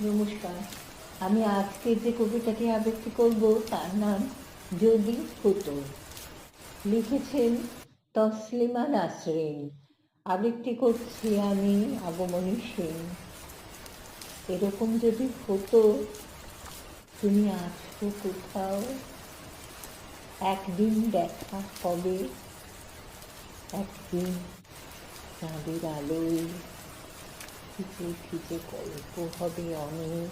নমস্কার। আমি আজকে যে কবিতাটি আবৃত্তি করব তার নাম যদি হতো। লিখেছেন তসলিমা নাসরিন। আবৃত্তি করছি আমি আগমনী সেন। এরকম যদি হতো, তুমি আছো কোথাও, একদিন দেখা হবে, একদিন চাঁদের আলোয় খিচে খিচে গল্প হবে অনেক,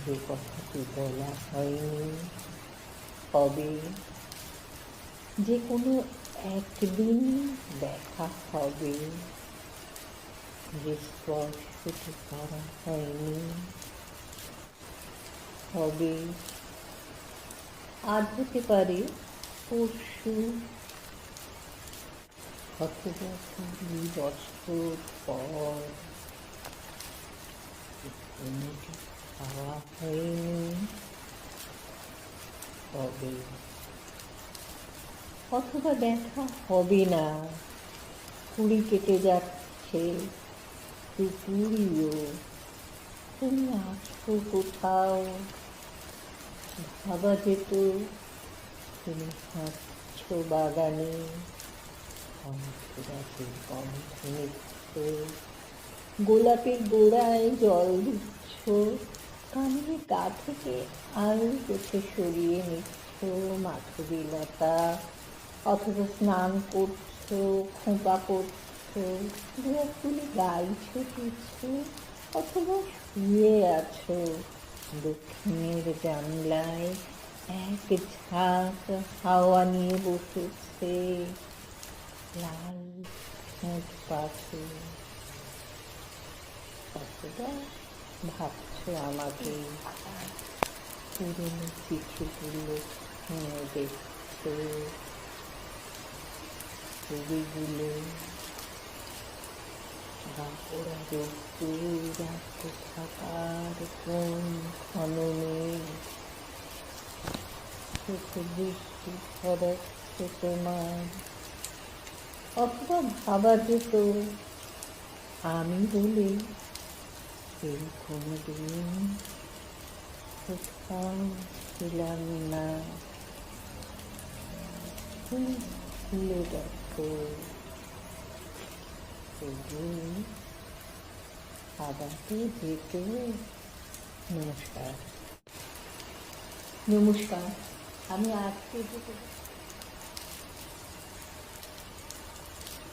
যে কথাটি বলা হয়নি হবে, যে কোনো একদিন দেখা হবে, যে স্পর্শটি করা হয়নি হবে। আজ হতে পারে পরশু, অথবা ২০ বছর পর, কোনোটি খাওয়া হয়নি হবে। অথবা দেখা হবে না, কুড়ি কেটে যাচ্ছে, দুপুরিও, তুমি আছো কোথাও, ভাবা যেত তুমি হাঁটছো বাগানে, গাছের গন্ধ নিচ্ছ, গোলাপের গোড়ায় জল দিচ্ছ, কানের গা থেকে আলু গোছে সরিয়ে নিচ্ছ মাধবী লতা, অথবা স্নান করছো, খোঁপা করছো, দু এক তুলি গাইছো কিছু, অথবা শুয়ে আছো দক্ষিণের জানলায়, এক ঝাঁক হাওয়া নিয়ে বসেছে লাল ঠোঁট পাখি। অথবা ভাবছো আমাকে, পুরনো চিঠিগুলো নিয়ে দেখছো, ছবিগুলো, ওরা রোদ্দুর রাখতে থাকার কোন খননে, চোখে বৃষ্টি ছড়াচ্ছে তোমার। অথবা ভাবা যেত আমি বলে এই কোনোদিন কোথাও ছিলাম না, তুমি ভুলে দেখো, তবু আবারও যেত। নমস্কার। নমস্কার। আমি আজকে